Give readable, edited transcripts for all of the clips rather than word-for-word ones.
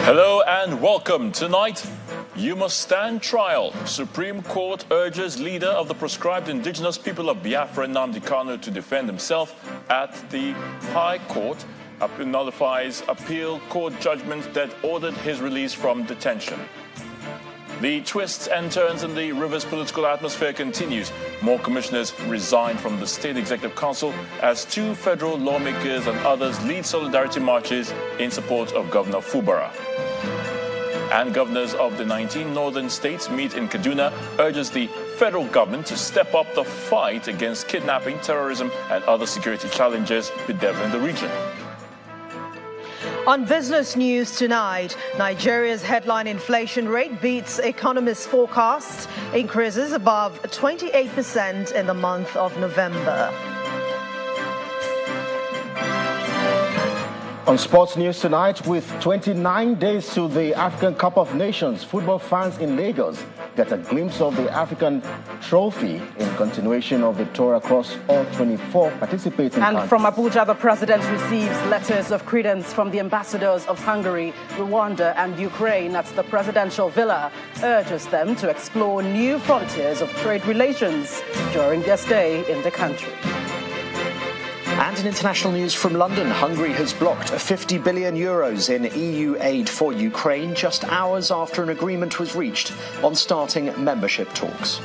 Hello and welcome. Tonight, you must stand trial. Supreme Court urges leader of the proscribed indigenous people of Biafra, Nnamdi Kanu, to defend himself at the High Court. Nullifies appeal court judgment that ordered his release from detention. The twists and turns in the Rivers political atmosphere continues. More commissioners resign from the State Executive Council as 2 federal lawmakers and others lead solidarity marches in support of Governor Fubara. And governors of the 19 northern states meet in Kaduna, urges the federal government to step up the fight against kidnapping, terrorism and other security challenges bedeviling the region. On business news tonight, Nigeria's headline inflation rate beats economists' forecasts, increases above 28% in the month of November. On sports news tonight, with 29 days to the African Cup of Nations, football fans in Lagos get a glimpse of the African trophy in continuation of the tour across all 24 participating countries. And from Abuja, the president receives letters of credence from the ambassadors of Hungary, Rwanda and Ukraine at the presidential villa, urges them to explore new frontiers of trade relations during their stay in the country. And in international news from London, Hungary has blocked €50 billion in EU aid for Ukraine just hours after an agreement was reached on starting membership talks.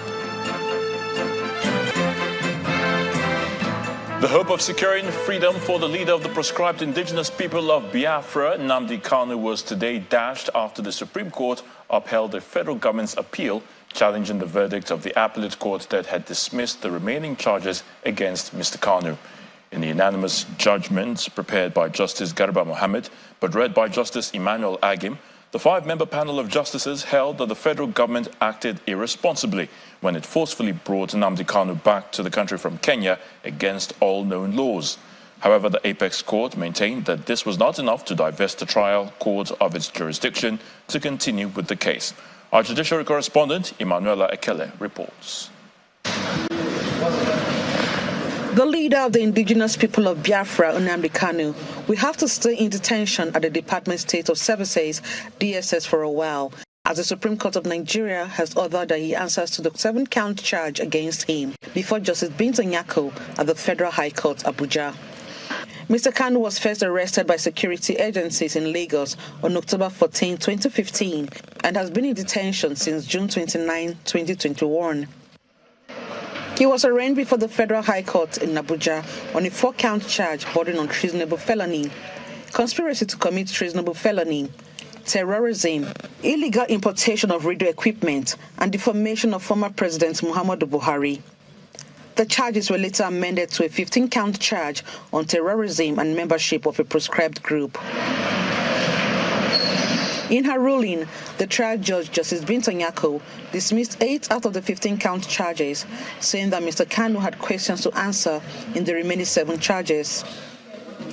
The hope of securing freedom for the leader of the proscribed indigenous people of Biafra, Nnamdi Kanu, was today dashed after the Supreme Court upheld the federal government's appeal challenging the verdict of the appellate court that had dismissed the remaining charges against Mr. Kanu. In the unanimous judgment prepared by Justice Garba Mohammed, but read by Justice Emmanuel Agim, the 5-member panel of justices held that the federal government acted irresponsibly when it forcefully brought Nnamdi Kanu back to the country from Kenya against all known laws. However, the apex court maintained that this was not enough to divest the trial court of its jurisdiction to continue with the case. Our judiciary correspondent, Emanuela Ekele, reports. The leader of the indigenous people of Biafra, Nnamdi Kanu, will have to stay in detention at the Department of State of Services, DSS, for a while, as the Supreme Court of Nigeria has ordered that he answers to the 7-count charge against him before Justice Binta Nyako at the Federal High Court, Abuja. Mr. Kanu was first arrested by security agencies in Lagos on October 14, 2015, and has been in detention since June 29, 2021. He was arraigned before the Federal High Court in Abuja on a 4-count charge bordering on treasonable felony, conspiracy to commit treasonable felony, terrorism, illegal importation of radio equipment, and defamation of former President Muhammadu Buhari. The charges were later amended to a 15-count charge on terrorism and membership of a proscribed group. In her ruling, the trial judge, Justice Binta Nyako, dismissed 8 out of the 15-count charges, saying that Mr. Kanu had questions to answer in the remaining 7 charges.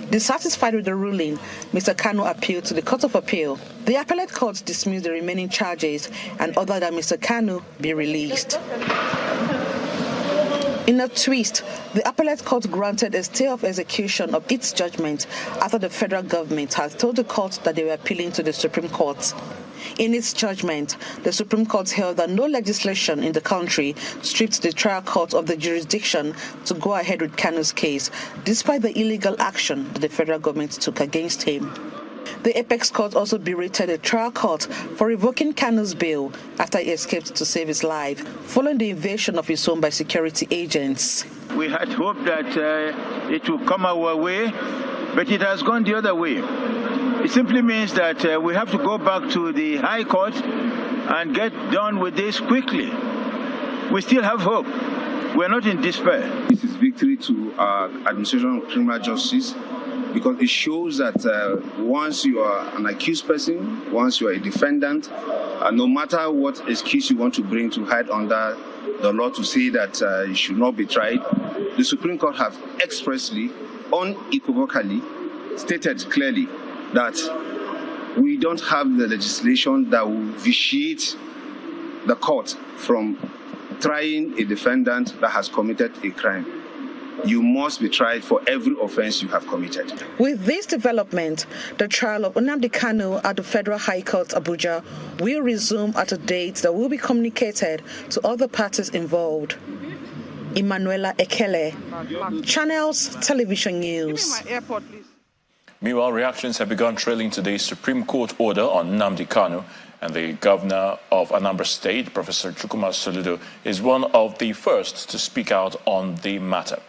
Dissatisfied with the ruling, Mr. Kanu appealed to the Court of Appeal. The appellate court dismissed the remaining charges and ordered that Mr. Kanu be released. In a twist, the appellate court granted a stay of execution of its judgment after the federal government had told the court that they were appealing to the Supreme Court. In its judgment, the Supreme Court held that no legislation in the country stripped the trial court of the jurisdiction to go ahead with Kanu's case, despite the illegal action that the federal government took against him. The apex court also berated the trial court for revoking Kanu's bail after he escaped to save his life, following the invasion of his home by security agents. We had hoped that it would come our way, but it has gone the other way. It simply means that we have to go back to the High Court and get done with this quickly. We still have hope. We're not in despair. This is victory to our administration of criminal justice, because it shows that once you are an accused person, once you are a defendant, no matter what excuse you want to bring to hide under the law to say that you should not be tried, the Supreme Court have expressly, unequivocally stated clearly that we don't have the legislation that will vitiate the court from trying a defendant that has committed a crime. you must be tried for every offense you have committed. With this development, the trial of Nnamdi Kanu at the Federal High Court, Abuja, will resume at a date that will be communicated to other parties involved. Emanuela Ekele, Channels Television News. Meanwhile, reactions have begun trailing today's Supreme Court order on Nnamdi Kanu, and the governor of Anambra State, Professor Chukwuma Soludo, is one of the first to speak out on the matter.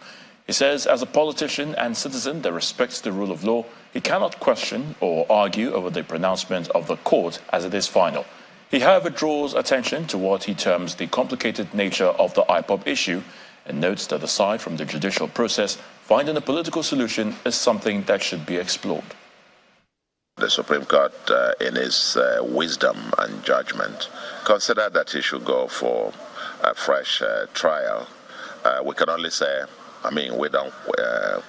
He says, as a politician and citizen that respects the rule of law, he cannot question or argue over the pronouncement of the court as it is final. He, however, draws attention to what he terms the complicated nature of the IPOB issue and notes that aside from the judicial process, finding a political solution is something that should be explored. The Supreme Court, in its wisdom and judgment, considered that he should go for a fresh trial. We can only say, we don't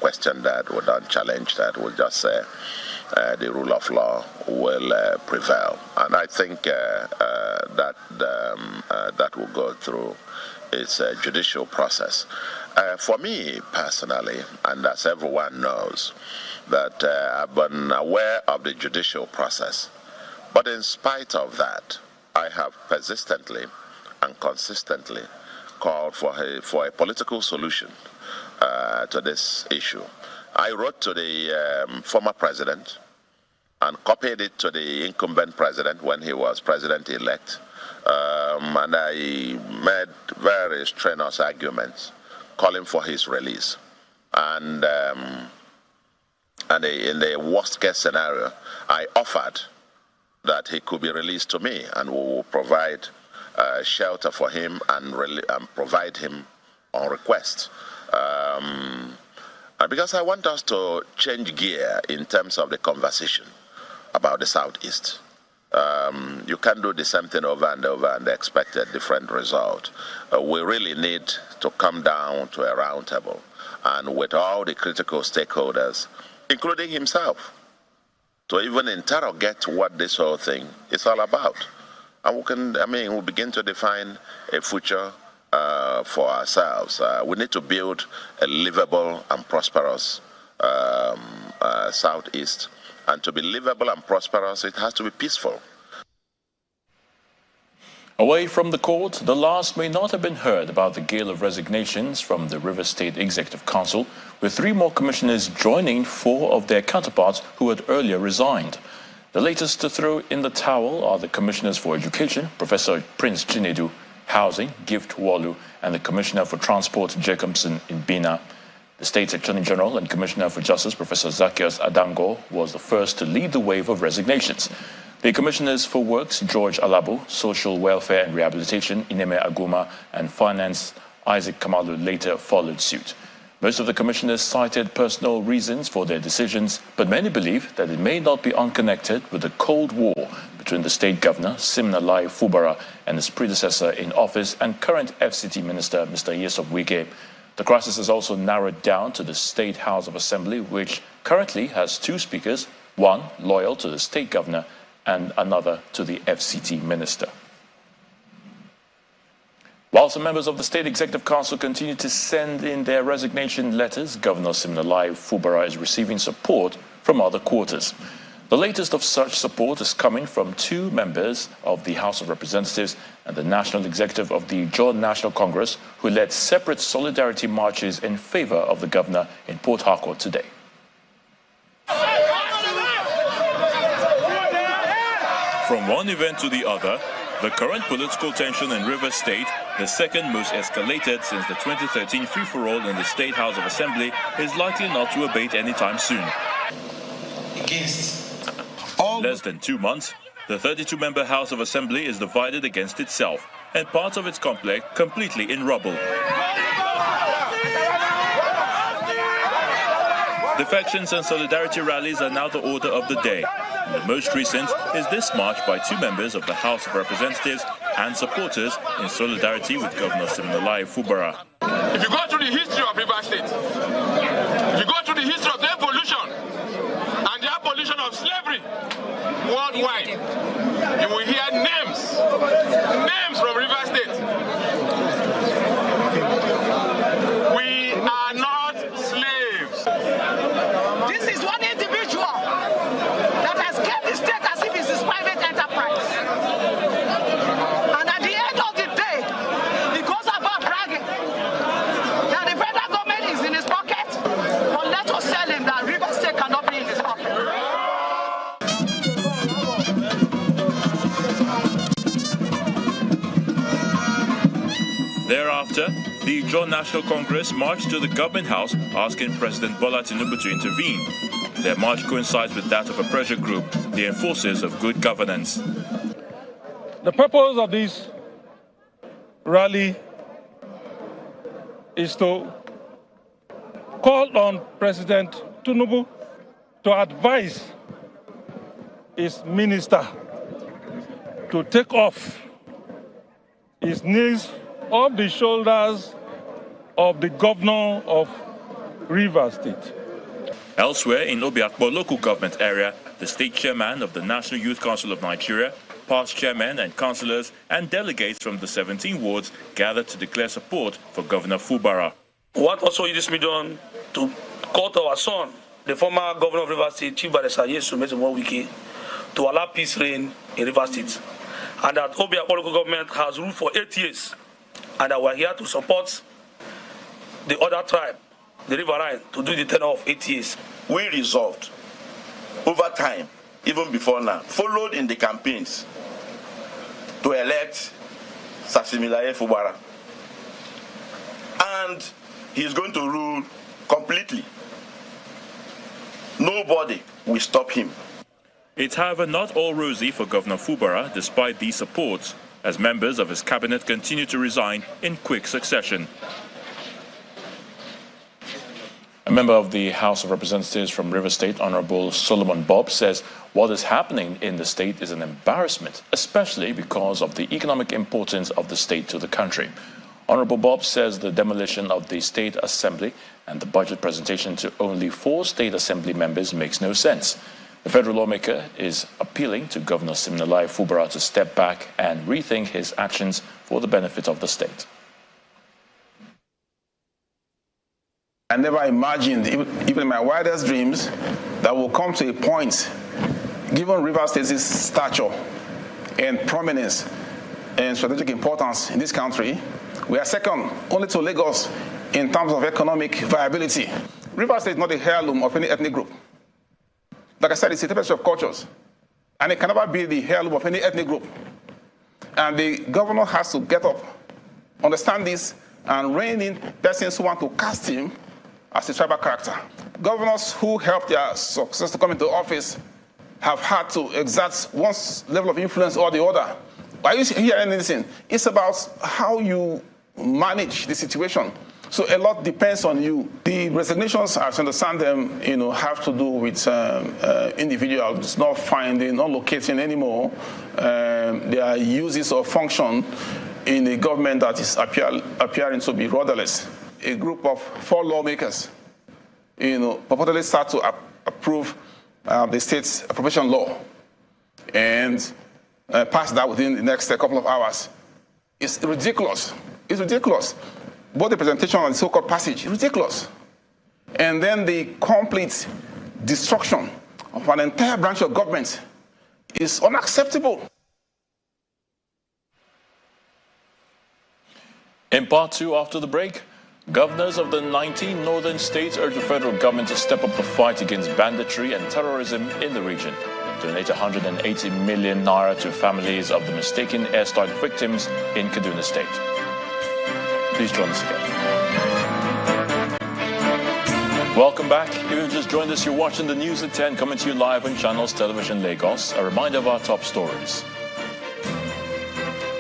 question that, we don't challenge that, we'll just say the rule of law will prevail. And I think that will go through its judicial process. For me personally, and as everyone knows, that I've been aware of the judicial process. But in spite of that, I have persistently and consistently called for a political solution to this issue. I wrote to the former president and copied it to the incumbent president when he was president-elect. And I made very strenuous arguments calling for his release. And in the worst-case scenario, I offered that he could be released to me, and we will provide shelter for him and provide him on request. And because I want us to change gear in terms of the conversation about the Southeast. You can't do the same thing over and over and expect a different result. We really need to come down to a round table and with all the critical stakeholders, including himself, to even interrogate what this whole thing is all about. And we can, we'll begin to define a future for ourselves. We need to build a livable and prosperous Southeast. And to be livable and prosperous, it has to be peaceful. Away from the court, the last may not have been heard about the gale of resignations from the Rivers State Executive Council, with 3 more commissioners joining 4 of their counterparts who had earlier resigned. The latest to throw in the towel are the commissioners for Education, Professor Prince Chinedu, Housing, Gift Walu, and the Commissioner for Transport, Jacobson Bina. The State's Attorney General and Commissioner for Justice, Professor Zacchaeus Adango, was the first to lead the wave of resignations. The Commissioners for Works, George Alabu, Social Welfare and Rehabilitation, Ineme Aguma, and Finance, Isaac Kamalu, later followed suit. Most of the commissioners cited personal reasons for their decisions, but many believe that it may not be unconnected with the Cold War between the state governor, Siminalayi Fubara, and his predecessor in office and current FCT Minister, Mr. Nyesom Wike. The crisis is also narrowed down to the State House of Assembly, which currently has 2 speakers, one loyal to the state governor and another to the FCT minister. While some members of the State Executive Council continue to send in their resignation letters, Governor Siminalayi Fubara is receiving support from other quarters. The latest of such support is coming from 2 members of the House of Representatives and the National Executive of the John National Congress, who led separate solidarity marches in favor of the governor in Port Harcourt today. From one event to the other, the current political tension in Rivers State, the second most escalated since the 2013 free-for-all in the State House of Assembly, is likely not to abate anytime soon. Less than 2 months, the 32-member House of Assembly is divided against itself, and parts of its complex completely in rubble. Defections and solidarity rallies are now the order of the day. And the most recent is this march by 2 members of the House of Representatives and supporters in solidarity with Governor Siminalayi Fubara. If you go through the history of Rivers State, if you go through the history of the evolution and the abolition of slavery worldwide, you will hear names from Rivers State. We are not Thereafter, the John National Congress marched to the government house asking President Bola Tinubu to intervene. Their march coincides with that of a pressure group, the Enforcers of Good Governance. The purpose of this rally is to call on President Tinubu to advise his minister to take off his knees off the shoulders of the governor of Rivers State. Elsewhere in Abia local government area, the state chairman of the National Youth Council of Nigeria, past chairmen and councillors and delegates from the 17 wards gathered to declare support for Governor Fubara. What also is this done to call to our son, the former governor of Rivers State, Chief Barrister Yesu Wiki, to allow peace reign in Rivers State. And that Abia local government has ruled for 8 years, and that we're here to support the other tribe, the Riverine, to do the tenure of 8 years. We resolved over time, even before now, followed in the campaigns to elect Sasimilaye Fubara. And he's going to rule completely. Nobody will stop him. It's, however, not all rosy for Governor Fubara, despite these supports, as members of his cabinet continue to resign in quick succession. A member of the House of Representatives from Rivers State, Honourable Solomon Bob, says what is happening in the state is an embarrassment, especially because of the economic importance of the state to the country. Honourable Bob says the demolition of the State Assembly and the budget presentation to only 4 State Assembly members makes no sense. The federal lawmaker is appealing to Governor Siminalayi Fubara to step back and rethink his actions for the benefit of the state. I never imagined, even in my wildest dreams, that we'll come to a point, given Rivers State's stature and prominence and strategic importance in this country, we are second only to Lagos in terms of economic viability. Rivers State is not a heirloom of any ethnic group. Like I said, it's a tapestry of cultures, and it can never be the heirloom of any ethnic group. And the governor has to get up, understand this, and rein in persons who want to cast him as a tribal character. Governors who helped their success to come into office have had to exert one level of influence or the other. Are you hearing anything? It's about how you manage the situation. So a lot depends on you. The resignations, as I understand them, have to do with individuals not finding, not locating anymore their uses or function in a government that is appearing to be rudderless. A group of 4 lawmakers, purportedly start to approve the state's appropriation law and pass that within the next couple of hours. It's ridiculous. It's ridiculous. Both the presentation and the so-called passage is ridiculous. And then the complete destruction of an entire branch of government is unacceptable. In part 2, after the break, governors of the 19 northern states urge the federal government to step up the fight against banditry and terrorism in the region. Donate 180 million naira to families of the mistaken airstrike victims in Kaduna State. Please join us again. Welcome back. If you've just joined us, you're watching the News at 10 coming to you live on Channels Television Lagos. A reminder of our top stories.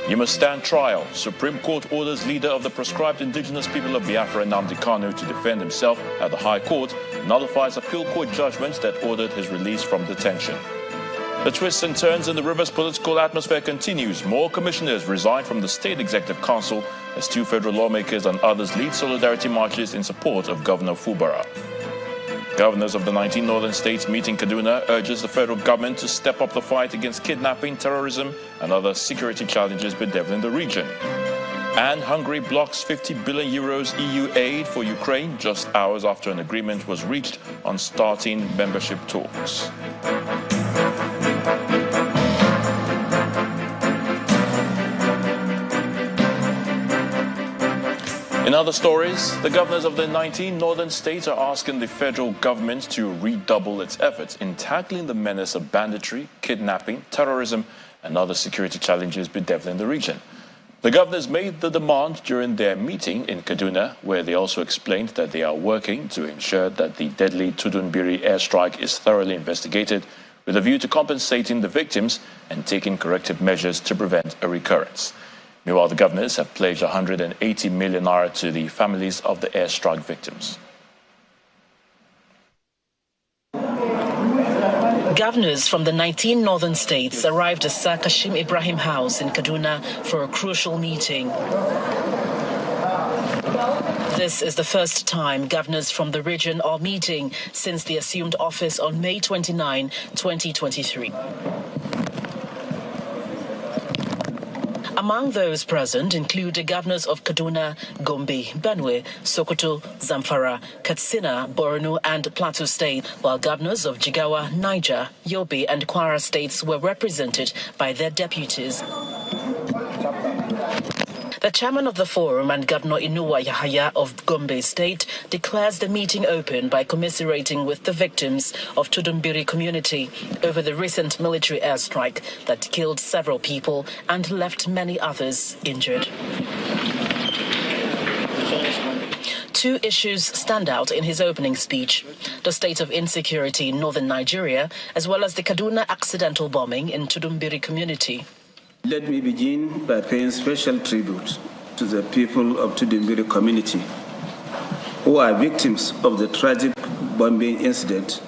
You must stand trial. Supreme Court orders leader of the proscribed indigenous people of Biafra, Nnamdi Kanu, to defend himself at the High Court, nullifies appeal court judgments that ordered his release from detention. The twists and turns in the Rivers political atmosphere continues. More commissioners resign from the State Executive Council as 2 federal lawmakers and others lead solidarity marches in support of Governor Fubara. Governors of the 19 northern states meeting Kaduna urges the federal government to step up the fight against kidnapping, terrorism, and other security challenges bedeviling the region. And Hungary blocks 50 billion euros EU aid for Ukraine just hours after an agreement was reached on starting membership talks. In other stories, the governors of the 19 northern states are asking the federal government to redouble its efforts in tackling the menace of banditry, kidnapping, terrorism, and other security challenges bedeviling the region. The governors made the demand during their meeting in Kaduna, where they also explained that they are working to ensure that the deadly Tudunbiri airstrike is thoroughly investigated with a view to compensating the victims and taking corrective measures to prevent a recurrence. Meanwhile, the governors have pledged 180 million naira to the families of the airstrike victims. Governors from the 19 northern states arrived at Sir Kashim Ibrahim House in Kaduna for a crucial meeting. This is the first time governors from the region are meeting since they assumed office on May 29, 2023. Among those present include the governors of Kaduna, Gombe, Benue, Sokoto, Zamfara, Katsina, Borno and Plateau State, while governors of Jigawa, Niger, Yobe and Kwara states were represented by their deputies. The chairman of the forum and Governor Inuwa Yahaya of Gombe State declares the meeting open by commiserating with the victims of Tudunbiri community over the recent military airstrike that killed several people and left many others injured. Two issues stand out in his opening speech: the state of insecurity in northern Nigeria, as well as the Kaduna accidental bombing in Tudunbiri community. Let me begin by paying special tribute to the people of Tudunbiri community who are victims of the tragic bombing incident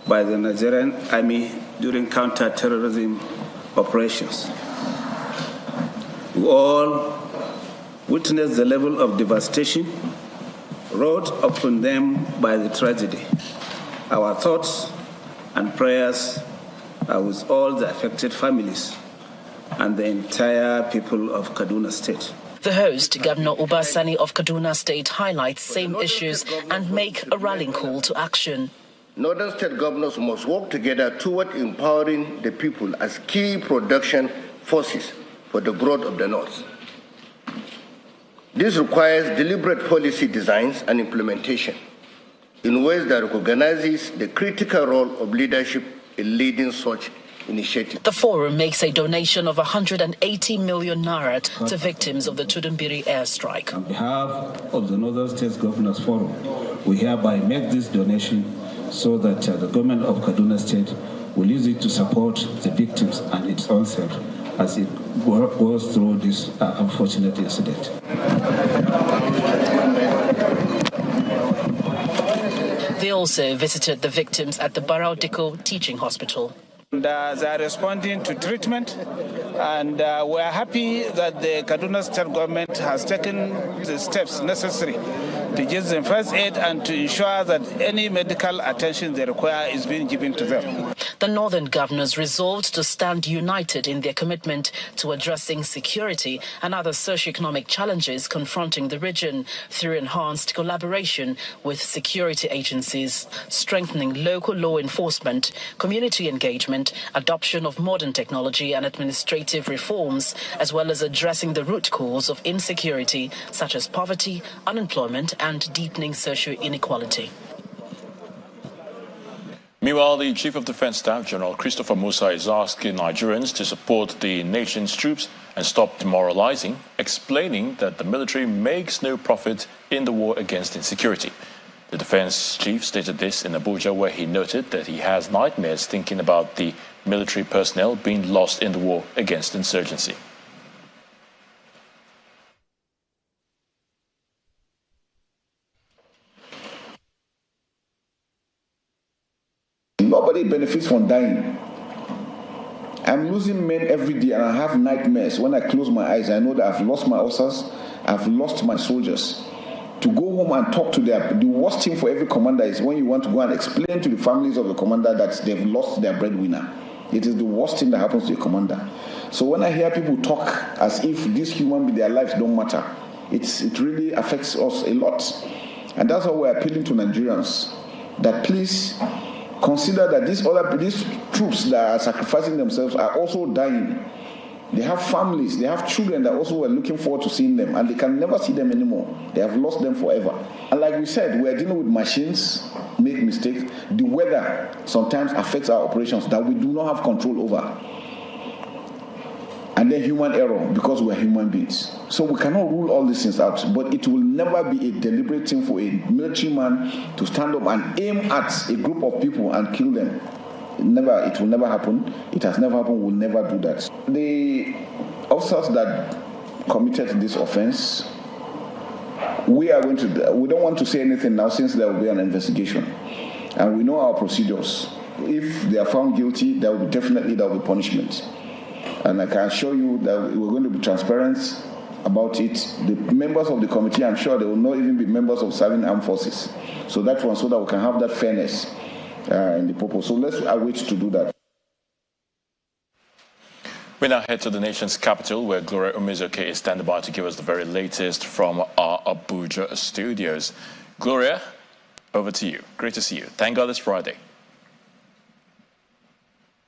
by the Nigerian army during counter-terrorism operations. We all witnessed the level of devastation wrought upon them by the tragedy. Our thoughts and prayers are with all the affected families and the entire people of Kaduna State. The host, Governor Ubasani of Kaduna State, highlights same issues and make a rallying call to action. Northern state governors must work together toward empowering the people as key production forces for the growth of the North. This requires deliberate policy designs and implementation in ways that recognizes the critical role of leadership in leading such initiative. The forum makes a donation of 180 million naira to victims of the Tudunbiri airstrike. On behalf of the Northern States Governors Forum, we hereby make this donation so that the government of Kaduna State will use it to support the victims and its own self as it goes through this unfortunate incident. They also visited the victims at the Barao Diko Teaching Hospital. They are responding to treatment, and we are happy that the Kaduna State government has taken the steps necessary to give them first aid and to ensure that any medical attention they require is being given to them. The northern governors resolved to stand united in their commitment to addressing security and other socio-economic challenges confronting the region through enhanced collaboration with security agencies, strengthening local law enforcement, community engagement, adoption of modern technology and administrative reforms, as well as addressing the root cause of insecurity, such as poverty, unemployment, and deepening socio-inequality. Meanwhile, the Chief of Defense Staff, General Christopher Musa, is asking Nigerians to support the nation's troops and stop demoralizing, explaining that the military makes no profit in the war against insecurity. The defense chief stated this in Abuja, where he noted that he has nightmares thinking about the military personnel being lost in the war against insurgency. Nobody benefits from dying. I'm losing men every day and I have nightmares. When I close my eyes, I know that I've lost my officers, I've lost my soldiers. To go home and talk to them, the worst thing for every commander is when you want to go and explain to the families of the commander that they've lost their breadwinner. It is the worst thing that happens to a commander. So when I hear people talk as if these human beings, their lives don't matter, it really affects us a lot. And that's why we're appealing to Nigerians that please consider that these troops that are sacrificing themselves are also dying. They have families, they have children that also are looking forward to seeing them, and they can never see them anymore. They have lost them forever. And like we said, we're dealing with machines, make mistakes. The weather sometimes affects our operations that we do not have control over. and then human error, because we're human beings. So we cannot rule all these things out, but it will never be a deliberate thing for a military man to stand up and aim at a group of people and kill them. It will never happen. It has never happened. We'll never do that. The officers that committed this offense, we don't want to say anything now since there will be an investigation. And we know our procedures. If they are found guilty, there will be punishment. And I can assure you that we're going to be transparent about it. The members of the committee, I'm sure they will not even be members of serving armed forces. So that we can have that fairness in the purpose. So let's await to do that. We now head to the nation's capital, where Gloria Umezoke is standing by to give us the very latest from our Abuja studios. Gloria, over to you. Great to see you. Thank God it's Friday.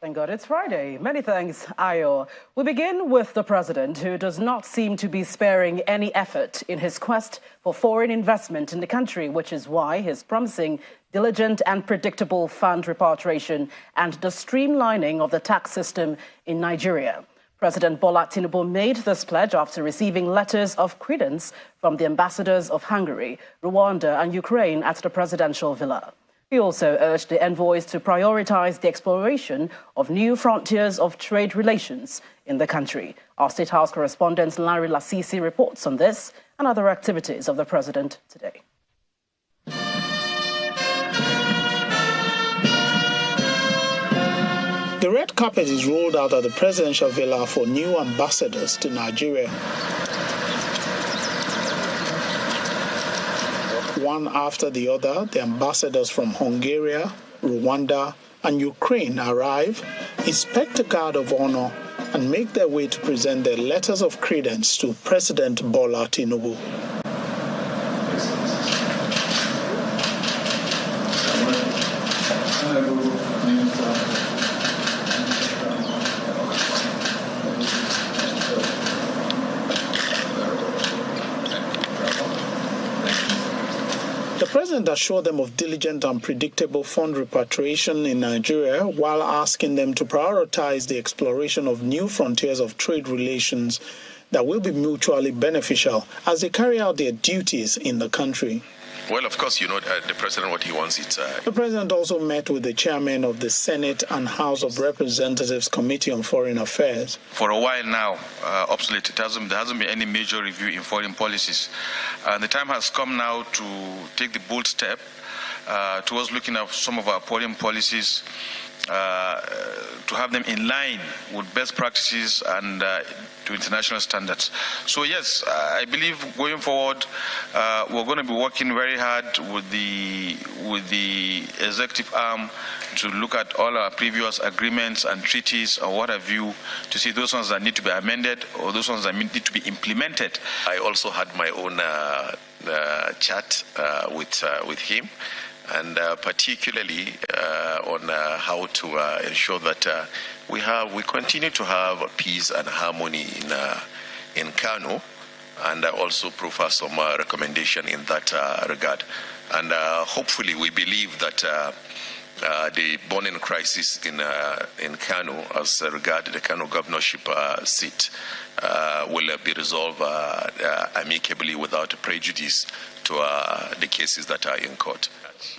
Thank God it's Friday. Many thanks, Ayo. We begin with the president, who does not seem to be sparing any effort in his quest for foreign investment in the country, which is why he's promising diligent and predictable fund repatriation and the streamlining of the tax system in Nigeria. President Bola Tinubu made this pledge after receiving letters of credence from the ambassadors of Hungary, Rwanda and Ukraine at the presidential villa. He also urged the envoys to prioritize the exploration of new frontiers of trade relations in the country. Our State House correspondent Larry Lasisi reports on this and other activities of the president today. The red carpet is rolled out at the presidential villa for new ambassadors to Nigeria. One after the other, the ambassadors from Hungary, Rwanda, and Ukraine arrive, inspect the guard of honor, and make their way to present their letters of credence to President Bola Tinubu. The president assured them of diligent and predictable fund repatriation in Nigeria while asking them to prioritize the exploration of new frontiers of trade relations that will be mutually beneficial as they carry out their duties in the country. Well, of course, you know the president, what he wants is... The president also met with the chairman of the Senate and House of Representatives Committee on Foreign Affairs. For a while now, obsolete, there hasn't been any major review in foreign policies. The time has come now to take the bold step towards looking at some of our foreign policies, to have them in line with best practices and to international standards. So yes, I believe going forward, we're going to be working very hard with the executive arm to look at all our previous agreements and treaties or what have you, to see those ones that need to be amended or those ones that need to be implemented. I also had my own chat with him, and particularly on how to ensure that we continue to have peace and harmony in Kano, and also provide some recommendation in that regard. And hopefully, we believe that the burning crisis in Kano, as regard the Kano governorship seat, will be resolved amicably without prejudice to the cases that are in court.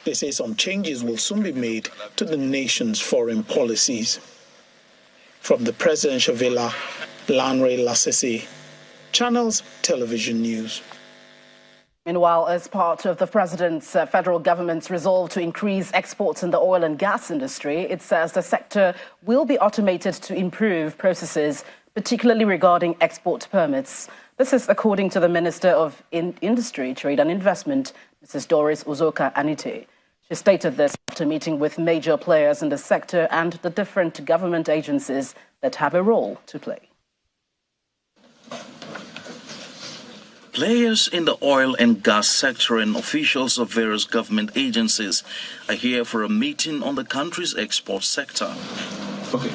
They say some changes will soon be made to the nation's foreign policies. From the presidential villa, Lanre Lasisi, Channels Television News. Meanwhile, as part of the president's federal government's resolve to increase exports in the oil and gas industry, it says the sector will be automated to improve processes, particularly regarding export permits. This is according to the Minister of Industry, Trade and Investment, Mrs. Doris Uzoka Anite. She stated this after meeting with major players in the sector and the different government agencies that have a role to play. Players in the oil and gas sector and officials of various government agencies are here for a meeting on the country's export sector. Okay.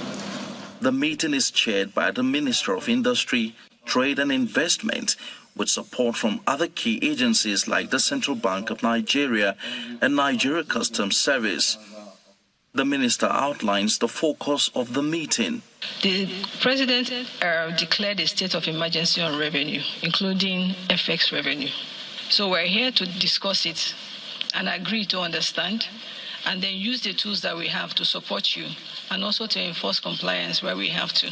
The meeting is chaired by the Minister of Industry, Trade and Investment, with support from other key agencies like the Central Bank of Nigeria and Nigeria Customs Service. The minister outlines the focus of the meeting. The president declared a state of emergency on revenue, including FX revenue. So we're here to discuss it and agree to understand, and then use the tools that we have to support you and also to enforce compliance where we have to.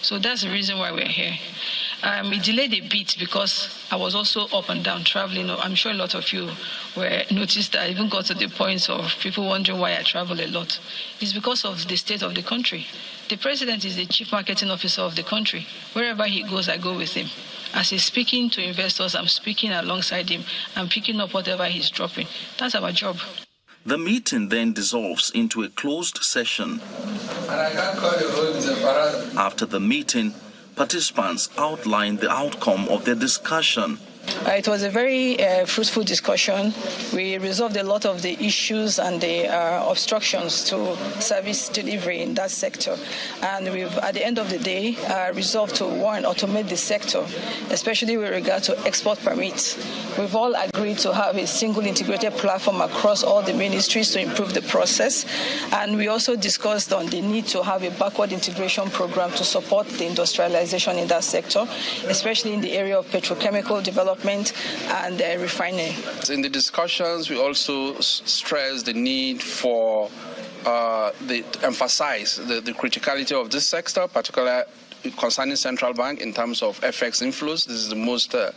So that's the reason why we're here. It delayed a bit because I was also up and down traveling. I'm sure a lot of you noticed that I even got to the point of people wondering why I travel a lot. It's because of the state of the country. The president is the chief marketing officer of the country. Wherever he goes, I go with him. As he's speaking to investors, I'm speaking alongside him. I'm picking up whatever he's dropping. That's our job. The meeting then dissolves into a closed session. After the meeting, participants outlined the outcome of their discussion. It was a very fruitful discussion. We resolved a lot of the issues and the obstructions to service delivery in that sector. And we've, at the end of the day, resolved to, one, automate the sector, especially with regard to export permits. We've all agreed to have a single integrated platform across all the ministries to improve the process. And we also discussed on the need to have a backward integration program to support the industrialization in that sector, especially in the area of petrochemical development and refining. In the discussions, we also stressed the need for emphasize the criticality of this sector, particularly concerning central bank in terms of FX inflows. This is the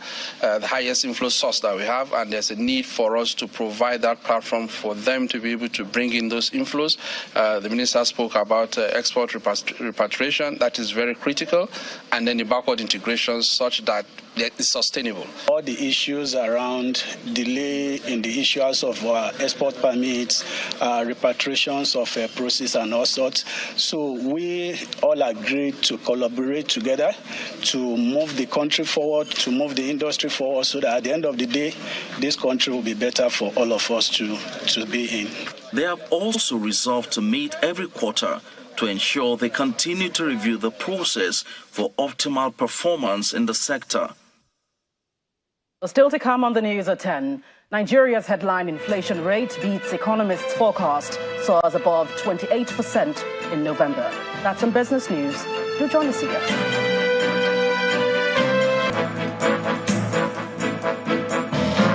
highest inflow source that we have, and there's a need for us to provide that platform for them to be able to bring in those inflows. The minister spoke about export repatriation. That is very critical, and then the backward integration such that it's sustainable. All the issues around delay in the issuance of export permits, repatriations of proceeds and all sorts. So we all agreed to collaborate together to move the country forward, to move the industry forward, so that at the end of the day, this country will be better for all of us to be in. They have also resolved to meet every quarter to ensure they continue to review the process for optimal performance in the sector. Still to come on the news at 10, Nigeria's headline inflation rate beats economists' forecast, soars above 28% in November. That's on Business News. Do join us again.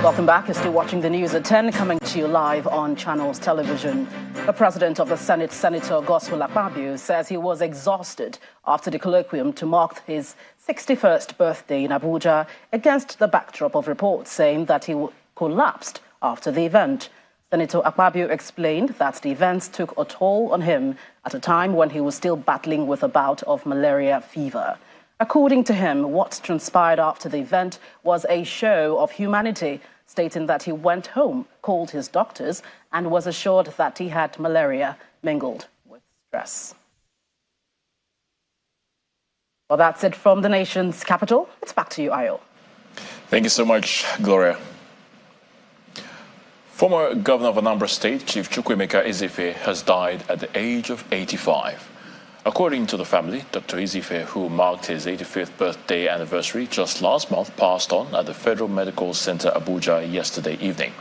Welcome back. You're still watching the news at 10, coming to you live on Channels Television. The president of the Senate, Senator Godswill Akpabio, says he was exhausted after the colloquium to mark his 61st birthday in Abuja, against the backdrop of reports saying that he collapsed after the event. Senator Akpabio explained that the events took a toll on him at a time when he was still battling with a bout of malaria fever. According to him, what transpired after the event was a show of humanity, stating that he went home, called his doctors, and was assured that he had malaria mingled with stress. Well, that's it from the nation's capital. It's back to you, Ayo. Thank you so much, Gloria. Former Governor of Anambra State, Chief Chukwuemeka Ezefe, has died at the age of 85. According to the family, Dr. Ezefe, who marked his 85th birthday anniversary just last month, passed on at the Federal Medical Center, Abuja, yesterday evening.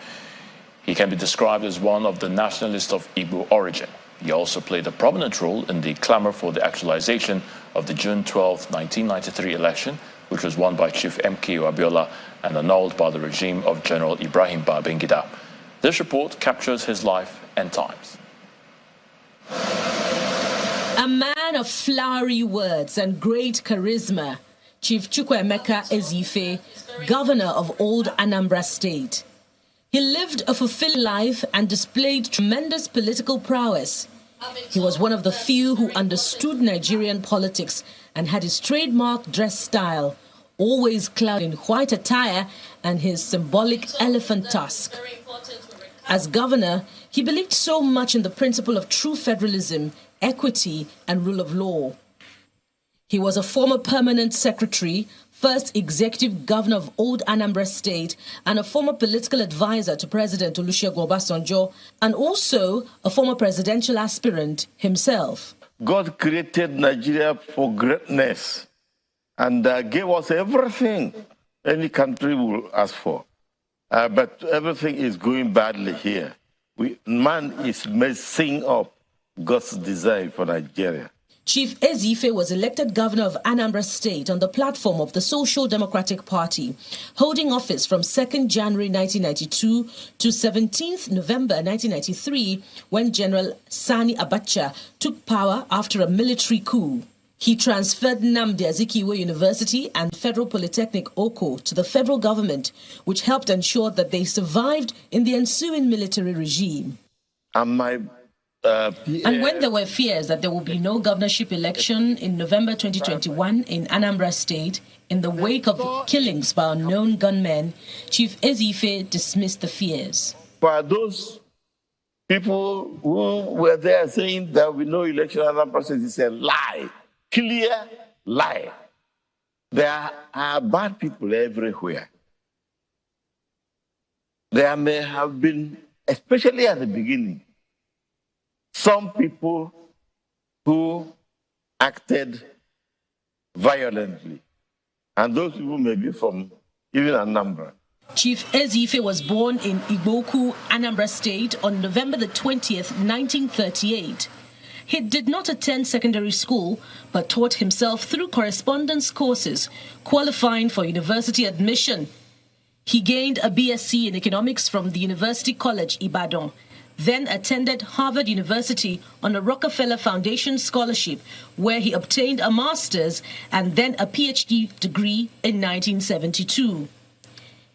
He can be described as one of the nationalists of Igbo origin. He also played a prominent role in the clamor for the actualization of the June 12, 1993 election, which was won by Chief MKO Abiola and annulled by the regime of General Ibrahim Babangida. This report captures his life and times. A man of flowery words and great charisma, Chief Chukwuemeka Ezefe, governor of Old Anambra State. He lived a fulfilling life and displayed tremendous political prowess. He was one of the few who understood Nigerian politics and had his trademark dress style, always clad in white attire and his symbolic elephant tusk. As governor, he believed so much in the principle of true federalism, equity, and rule of law. He was a former permanent secretary, first executive governor of Old Anambra State, and a former political advisor to President Olusegun Obasanjo, and also a former presidential aspirant himself. God created Nigeria for greatness and gave us everything any country will ask for. But everything is going badly here. Man is messing up God's design for Nigeria. Chief Ezife was elected governor of Anambra State on the platform of the Social Democratic Party, holding office from 2nd January 1992 to 17th November 1993, when General Sani Abacha took power after a military coup. He transferred Nnamdi Azikiwe University and Federal Polytechnic Oko to the federal government, which helped ensure that they survived in the ensuing military regime. And when there were fears that there would be no governorship election in November 2021 in Anambra State, in the wake of killings by unknown gunmen, Chief Ezife dismissed the fears. For those people who were there saying there will be no election in Anambra State, it's a lie, clear lie. There are bad people everywhere. There may have been, especially at the beginning, some people who acted violently, and those people may be from even Anambra. Chief Ezife was born in Igboku, Anambra State on November the 20th, 1938. He did not attend secondary school, but taught himself through correspondence courses, qualifying for university admission. He gained a BSc in economics from the University College, Ibadan, then attended Harvard University on a Rockefeller Foundation scholarship, where he obtained a master's and then a PhD degree in 1972.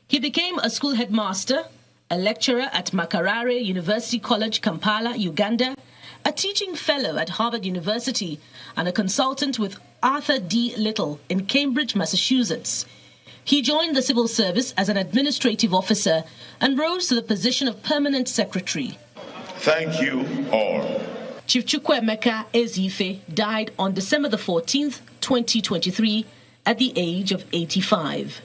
He became a school headmaster, a lecturer at Makerere University College, Kampala, Uganda, a teaching fellow at Harvard University, and a consultant with Arthur D. Little in Cambridge, Massachusetts. He joined the civil service as an administrative officer and rose to the position of permanent secretary. Thank you all. Chief Chukwuemeka Ezife died on December the 14th, 2023, at the age of 85.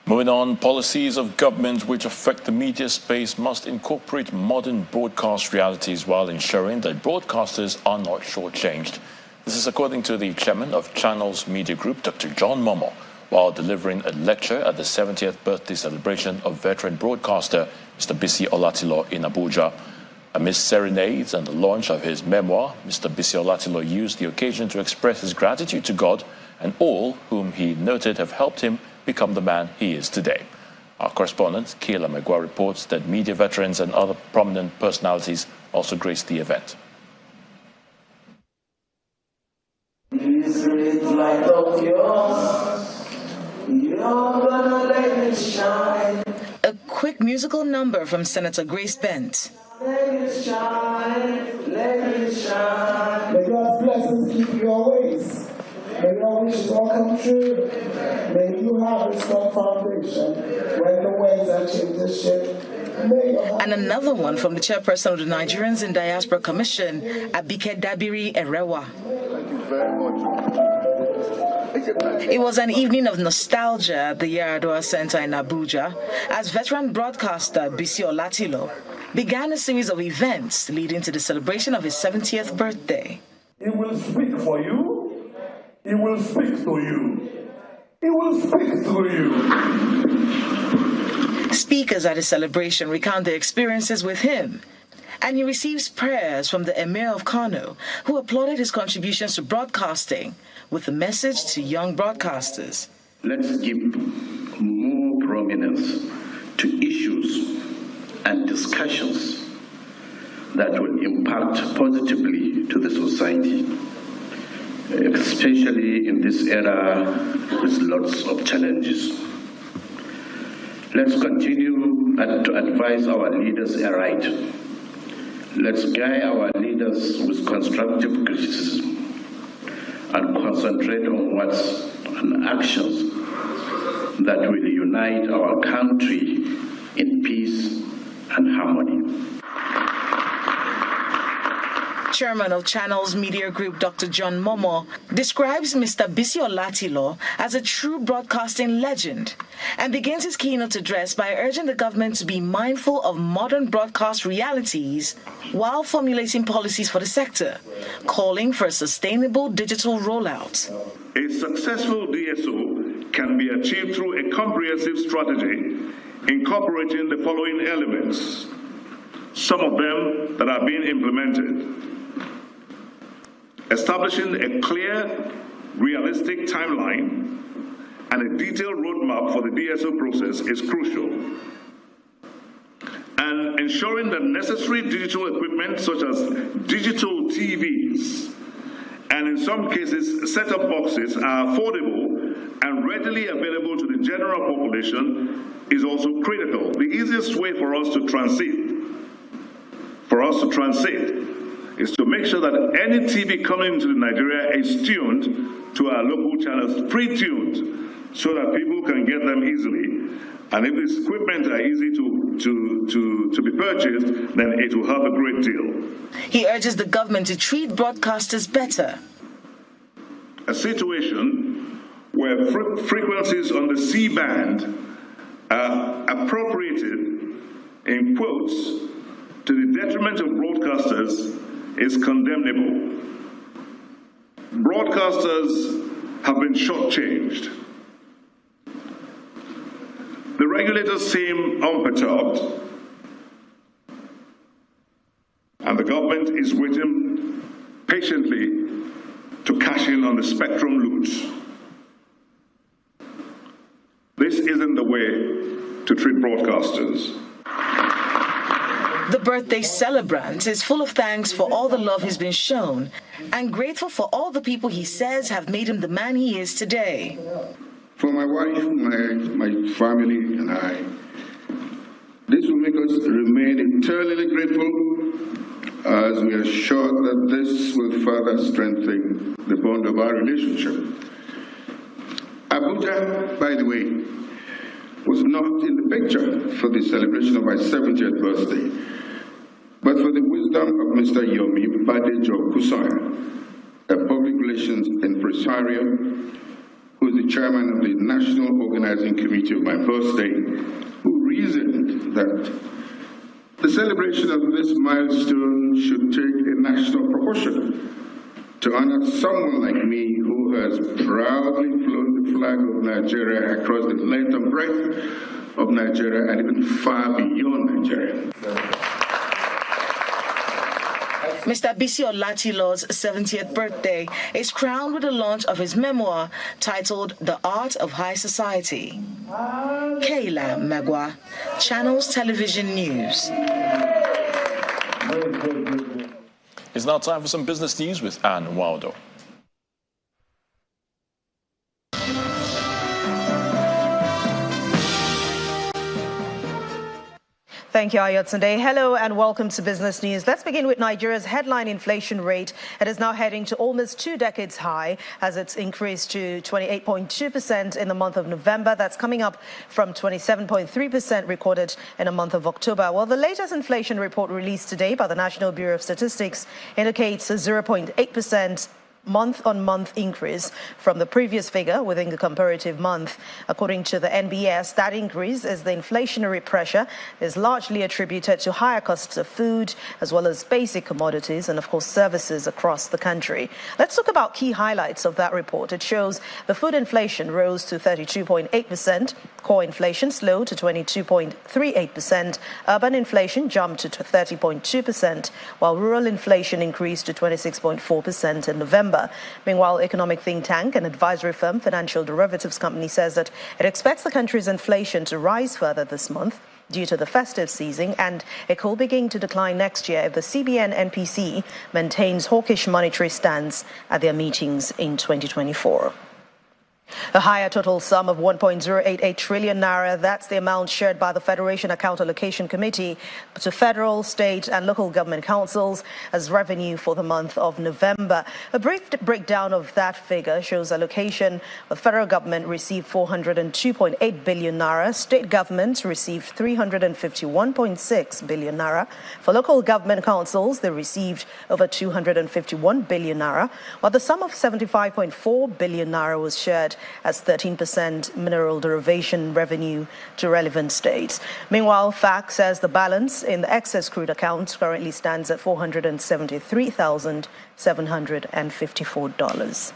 Moving on, policies of government which affect the media space must incorporate modern broadcast realities while ensuring that broadcasters are not shortchanged. This is according to the chairman of Channels Media Group, Dr. John Momo, while delivering a lecture at the 70th birthday celebration of veteran broadcaster Mr. Bisi Olatilo in Abuja. Amidst serenades and the launch of his memoir, Mr. Bisi Olatilo used the occasion to express his gratitude to God and all whom he noted have helped him become the man he is today. Our correspondent, Kayla Megwa, reports that media veterans and other prominent personalities also graced the event. A quick musical number from Senator Grace Bent. Let it shine, let it shine. May God's blessings keep you always. May your wishes all come true. May you have a strong foundation when the waves are changing the ship. And another one from the chairperson of the Nigerians in Diaspora Commission, Abike Dabiri Erewa. Thank you very much. It was an evening of nostalgia at the Yaradua Center in Abuja as veteran broadcaster Bisi Olatilo began a series of events leading to the celebration of his 70th birthday. He will speak for you. He will speak to you. He will speak through you. Speakers at the celebration recount their experiences with him, and he receives prayers from the Emir of Kano, who applauded his contributions to broadcasting with a message to young broadcasters. Let's give more prominence to issues and discussions that will impact positively to the society, especially in this era with lots of challenges. Let's continue to advise our leaders aright. Let's guide our leaders with constructive criticism and concentrate on actions that will unite our country in peace and harmony. Chairman of Channels Media Group, Dr. John Momo, describes Mr. Bisi Olatilo as a true broadcasting legend and begins his keynote address by urging the government to be mindful of modern broadcast realities while formulating policies for the sector, calling for a sustainable digital rollout. A successful DSO can be achieved through a comprehensive strategy incorporating the following elements, some of them that are being implemented. Establishing a clear, realistic timeline and a detailed roadmap for the DSO process is crucial. And ensuring that necessary digital equipment such as digital TVs and in some cases set-top boxes are affordable and readily available to the general population is also critical. The easiest way for us to transit is to make sure that any TV coming into Nigeria is tuned to our local channels, pre-tuned, so that people can get them easily. And if this equipment are easy to be purchased, then it will help a great deal. He urges the government to treat broadcasters better. A situation where frequencies on the C-band are appropriated, in quotes, to the detriment of broadcasters is condemnable. Broadcasters have been shortchanged. The regulators seem unperturbed, and the government is waiting patiently to cash in on the spectrum loot. This isn't the way to treat broadcasters. The birthday celebrant is full of thanks for all the love he's been shown and grateful for all the people he says have made him the man he is today. For my wife, my family, and I, this will make us remain eternally grateful as we are sure that this will further strengthen the bond of our relationship. Abuja, by the way, was not in the picture for the celebration of my 70th birthday, but for the wisdom of Mr. Yomi Badejo Kusaya, a public relations impresario, who is the chairman of the National Organizing Committee of my birthday, who reasoned that the celebration of this milestone should take a national proportion to honor someone like me who has proudly flown the flag of Nigeria across the length and breadth of Nigeria and even far beyond Nigeria. Mr. Bisi Olatilo's 70th birthday is crowned with the launch of his memoir titled The Art of High Society. Kayla Megwa, Channels Television News. It's now time for some business news with Anne Waldo. Thank you, Ayotunde. Hello and welcome to Business News. Let's begin with Nigeria's headline inflation rate. It is now heading to almost 2 decades high as it's increased to 28.2% in the month of November. That's coming up from 27.3% recorded in the month of October. Well, the latest inflation report released today by the National Bureau of Statistics indicates a 0.8% month-on-month increase from the previous figure within the comparative month. According to the NBS, that increase is the inflationary pressure is largely attributed to higher costs of food as well as basic commodities and, of course, services across the country. Let's talk about key highlights of that report. It shows the food inflation rose to 32.8%, core inflation slowed to 22.38%, urban inflation jumped to 30.2%, while rural inflation increased to 26.4% in November. Meanwhile, economic think tank and advisory firm Financial Derivatives Company says that it expects the country's inflation to rise further this month due to the festive season, and it could begin to decline next year if the CBN NPC maintains hawkish monetary stance at their meetings in 2024. A higher total sum of 1.088 trillion naira, that's the amount shared by the Federation Account Allocation Committee to federal, state and local government councils as revenue for the month of November. A brief breakdown of that figure shows allocation. The federal government received 402.8 billion naira, state governments received 351.6 billion naira. For local government councils, they received over 251 billion naira, while the sum of 75.4 billion naira was shared as 13% mineral derivation revenue to relevant states. Meanwhile, FAC says the balance in the excess crude account currently stands at $473,754.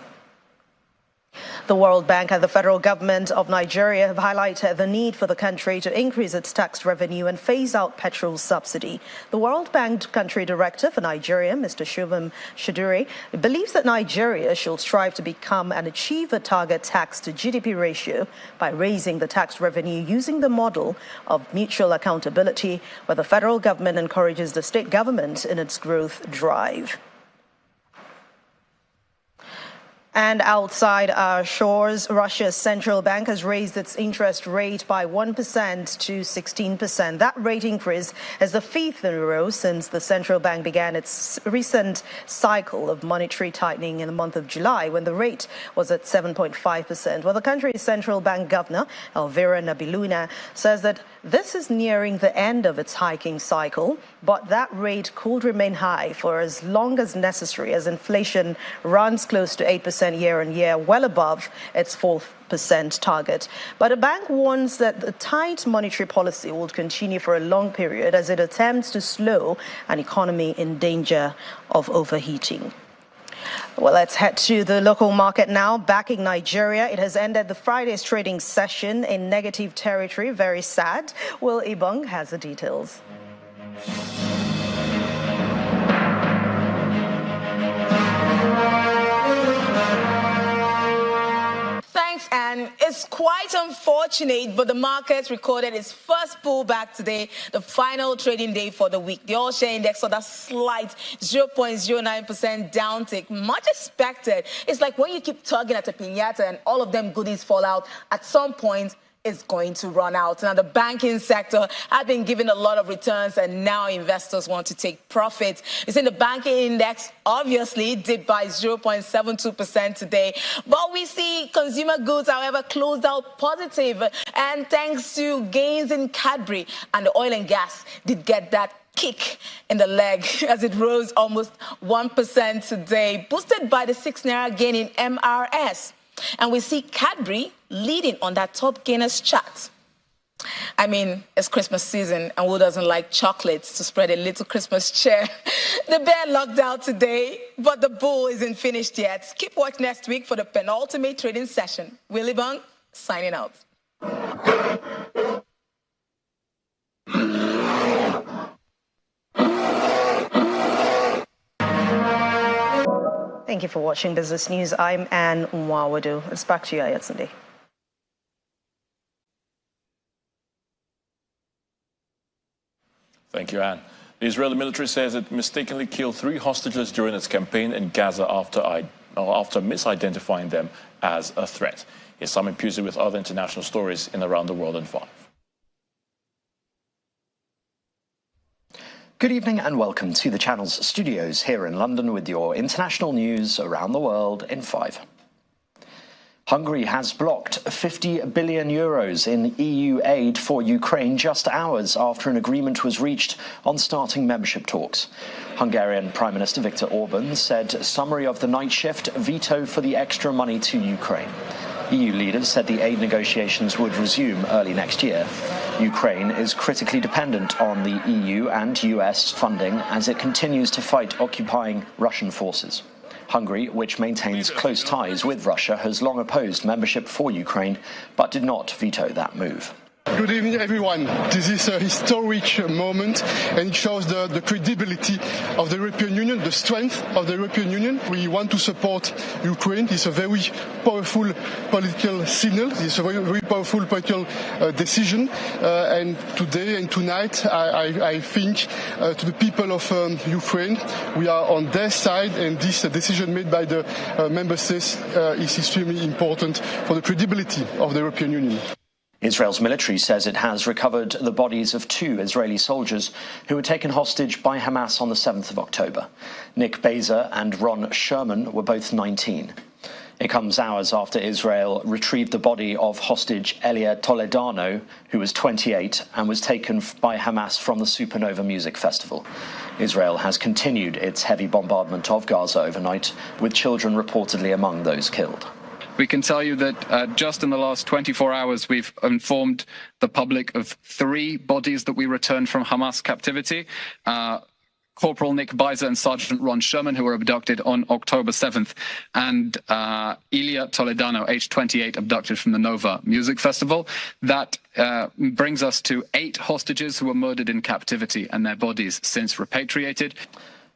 The World Bank and the federal government of Nigeria have highlighted the need for the country to increase its tax revenue and phase out petrol subsidy. The World Bank country director for Nigeria, Mr. Shubham Shaduri, believes that Nigeria should strive to become and achieve a target tax to GDP ratio by raising the tax revenue using the model of mutual accountability, where the federal government encourages the state government in its growth drive. And outside our shores, Russia's central bank has raised its interest rate by 1% to 16%. That rate increase is the fifth in a row since the central bank began its recent cycle of monetary tightening in the month of July, when the rate was at 7.5%. Well, the country's central bank governor, Elvira Nabiluna, says that this is nearing the end of its hiking cycle, but that rate could remain high for as long as necessary as inflation runs close to 8% year on year, well above its 4% target. But the bank warns that the tight monetary policy will continue for a long period as it attempts to slow an economy in danger of overheating. Well, let's head to the local market now. Back in Nigeria, it has ended the Friday's trading session in negative territory. Very sad. Will Ibong has the details. Thanks, Anne. It's quite unfortunate, but the market recorded its first pullback today, the final trading day for the week. The all-share index saw that slight 0.09% downtick, much expected. It's like when you keep tugging at a piñata and all of them goodies fall out, at some point, it's going to run out. Now, the banking sector had been given a lot of returns, and now investors want to take profit. You see, the banking index obviously dipped by 0.72% today. But we see consumer goods, however, closed out positive. And thanks to gains in Cadbury, and the oil and gas did get that kick in the leg as it rose almost 1% today, boosted by the 6 Naira gain in MRS. And we see Cadbury leading on that top gainers chart. I mean, it's Christmas season, and who doesn't like chocolates to spread a little Christmas cheer? The bear locked out today, but the bull isn't finished yet. Keep watch next week for the penultimate trading session. Willie Bung, signing out. Thank you for watching Business News. I'm Anne Nwawadu. It's back to you, Ayatunde. Thank you, Anne. The Israeli military says it mistakenly killed 3 hostages during its campaign in Gaza after misidentifying them as a threat. Here's Simon Pusey with other international stories in Around the World in 5. Good evening and welcome to the channel's studios here in London with your international news around the world in 5. Hungary has blocked 50 billion euros in EU aid for Ukraine just hours after an agreement was reached on starting membership talks. Hungarian Prime Minister Viktor Orban said summary of the night shift veto for the extra money to Ukraine. EU leaders said the aid negotiations would resume early next year. Ukraine is critically dependent on the EU and US funding as it continues to fight occupying Russian forces. Hungary, which maintains close ties with Russia, has long opposed membership for Ukraine, but did not veto that move. Good evening, everyone. This is a historic moment, and it shows the credibility of the European Union, the strength of the European Union. We want to support Ukraine. It's a very powerful political signal. It's a very powerful political decision. And today and tonight, I think to the people of Ukraine, we are on their side, and this decision made by the member states is extremely important for the credibility of the European Union. Israel's military says it has recovered the bodies of 2 Israeli soldiers who were taken hostage by Hamas on the 7th of October. Nick Bazer and Ron Sherman were both 19. It comes hours after Israel retrieved the body of hostage Elia Toledano, who was 28 and was taken by Hamas from the Supernova Music Festival. Israel has continued its heavy bombardment of Gaza overnight, with children reportedly among those killed. We can tell you that just in the last 24 hours, we've informed the public of 3 bodies that we returned from Hamas captivity. Corporal Nick Bizer and Sergeant Ron Sherman, who were abducted on October 7th, and Ilia Toledano, aged 28, abducted from the Nova Music Festival. That brings us to 8 hostages who were murdered in captivity and their bodies since repatriated.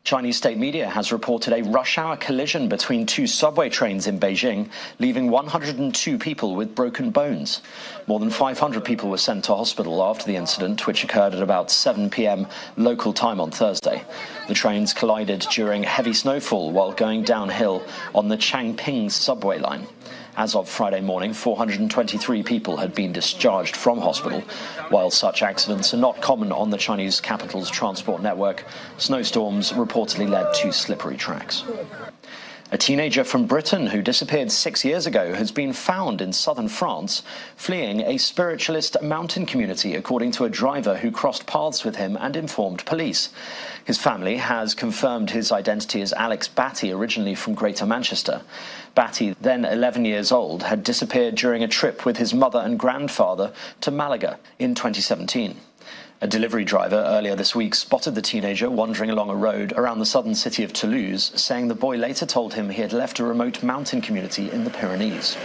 Chinese state media has reported a rush-hour collision between 2 subway trains in Beijing, leaving 102 people with broken bones. More than 500 people were sent to hospital after the incident, which occurred at about 7 p.m. local time on Thursday. The trains collided during heavy snowfall while going downhill on the Changping subway line. As of Friday morning, 423 people had been discharged from hospital. While such accidents are not common on the Chinese capital's transport network, snowstorms reportedly led to slippery tracks. A teenager from Britain who disappeared 6 years ago has been found in southern France, fleeing a spiritualist mountain community, according to a driver who crossed paths with him and informed police. His family has confirmed his identity as Alex Batty, originally from Greater Manchester. Batty, then 11 years old, had disappeared during a trip with his mother and grandfather to Malaga in 2017. A delivery driver earlier this week spotted the teenager wandering along a road around the southern city of Toulouse, saying the boy later told him he had left a remote mountain community in the Pyrenees.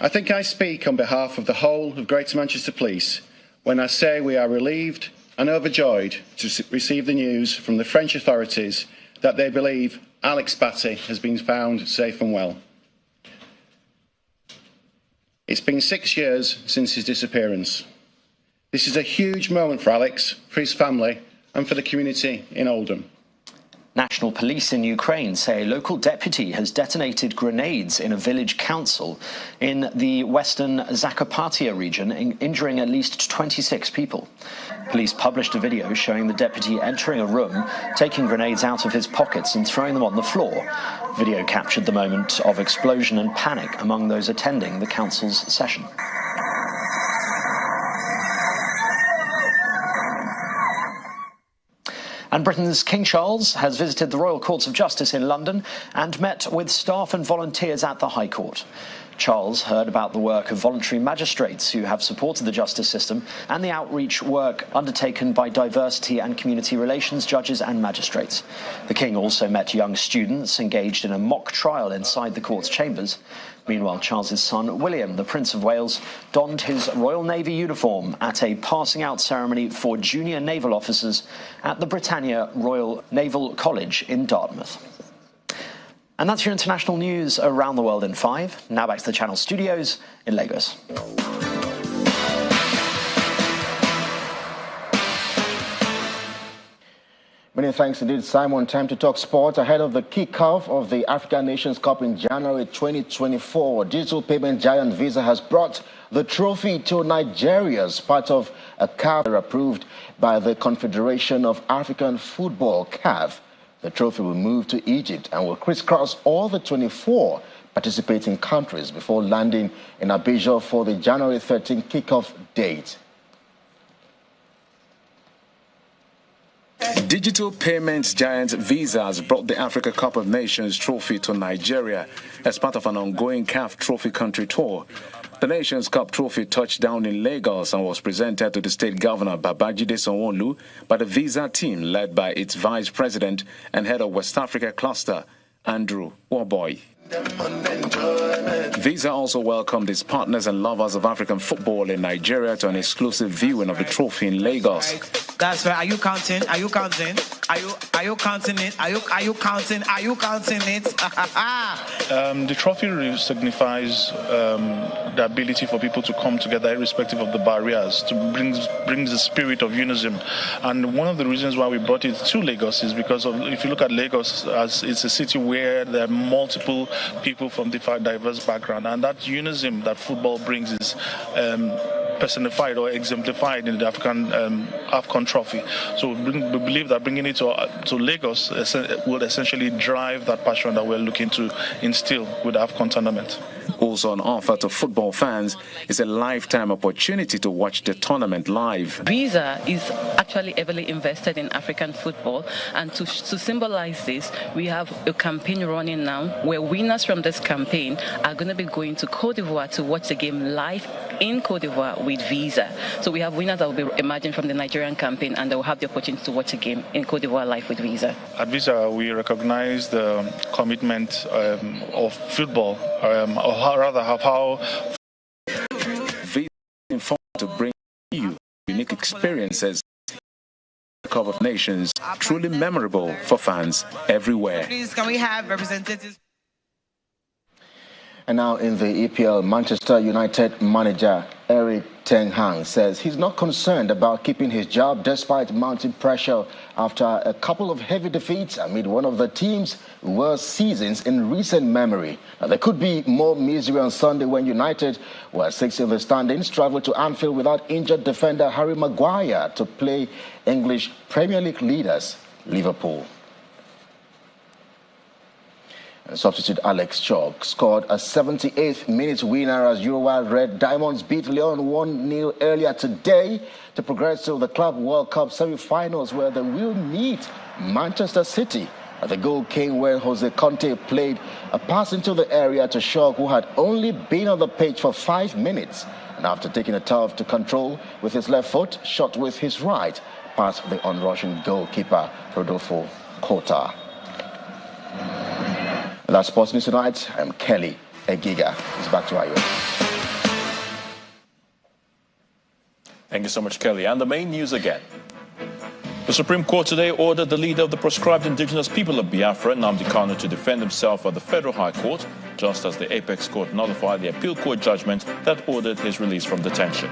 I think I speak on behalf of the whole of Greater Manchester Police when I say we are relieved and overjoyed to receive the news from the French authorities that they believe Alex Batty has been found safe and well. It's been 6 years since his disappearance. This is a huge moment for Alex, for his family, and for the community in Oldham. National police in Ukraine say a local deputy has detonated grenades in a village council in the western Zakarpattia region, injuring at least 26 people. Police published a video showing the deputy entering a room, taking grenades out of his pockets and throwing them on the floor. Video captured the moment of explosion and panic among those attending the council's session. And Britain's King Charles has visited the Royal Courts of Justice in London and met with staff and volunteers at the High Court. Charles heard about the work of voluntary magistrates who have supported the justice system and the outreach work undertaken by diversity and community relations judges and magistrates. The King also met young students engaged in a mock trial inside the court's chambers. Meanwhile, Charles's son, William, the Prince of Wales, donned his Royal Navy uniform at a passing out ceremony for junior naval officers at the Britannia Royal Naval College in Dartmouth. And that's your international news around the world in 5. Now back to the Channel studios in Lagos. Many thanks indeed, Simon. Time to talk sports. Ahead of the kickoff of the African Nations Cup in January 2024, digital payment giant Visa has brought the trophy to Nigeria as part of a CAF approved by the Confederation of African Football, CAF. The trophy will move to Egypt and will crisscross all the 24 participating countries before landing in Abia for the January 13 kickoff date. Digital payments giant Visa has brought the Africa Cup of Nations trophy to Nigeria as part of an ongoing CAF Trophy Country Tour. The Nations Cup trophy touched down in Lagos and was presented to the state governor Babajide Sanwo-Olu by the Visa team led by its vice president and head of West Africa cluster, Andrew Waboy. Visa also welcomed its partners and lovers of African football in Nigeria to an exclusive viewing of the trophy in Lagos. Guys, are you counting? Are you counting? Are you counting it? Are you counting? Are you counting it? The trophy signifies the ability for people to come together irrespective of the barriers, to bring the spirit of unison. And one of the reasons why we brought it to Lagos is because of, if you look at Lagos, as it's a city where there are multiple people from different diverse backgrounds, and that unison that football brings is personified or exemplified in the AFCON trophy. So we believe that bringing it to Lagos will essentially drive that passion that we're looking to instill with the AFCON tournament. Also on offer to football fans is a lifetime opportunity to watch the tournament live. Visa is actually heavily invested in African football, and to symbolize this, we have a campaign running now where winners from this campaign are going to be going to Cote d'Ivoire to watch the game live in Cote d'Ivoire with Visa. So we have winners that will be emerging from the Nigerian campaign, and they will have the opportunity to watch a game in Cote d'Ivoire live with Visa. At Visa, we recognize the commitment of football, or rather of how Visa is informed to bring you unique experiences. The Cup of Nations, truly memorable for fans everywhere. Please, can we have representatives? And now in the EPL, Manchester United manager Erik ten Hag says he's not concerned about keeping his job despite mounting pressure after a couple of heavy defeats amid one of the team's worst seasons in recent memory. Now, there could be more misery on Sunday when United, who are sixth in the standings, travel to Anfield without injured defender Harry Maguire to play English Premier League leaders Liverpool. Substitute Alex Chalk scored a 78th minute winner as Uruguay Red Diamonds beat Leon 1-0 earlier today to progress to the Club World Cup semi-finals, where they will meet Manchester City. The goal came when Jose Conte played a pass into the area to Chalk, who had only been on the pitch for 5 minutes. And after taking a turf to control with his left foot, shot with his right past the on-rushing goalkeeper Rodolfo Cota. That's Sports News Tonight. I'm Kelly Egiga. It's back to you. Thank you so much, Kelly. And the main news again. The Supreme Court today ordered the leader of the proscribed indigenous people of Biafra, Nnamdi Kanu, to defend himself at the Federal High Court, just as the Apex Court nullified the appeal court judgment that ordered his release from detention.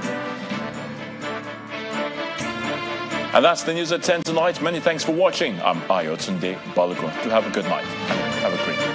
And that's the news at 10 tonight. Many thanks for watching. I'm Ayotunde Balogun. Do have a good night. Have a great night.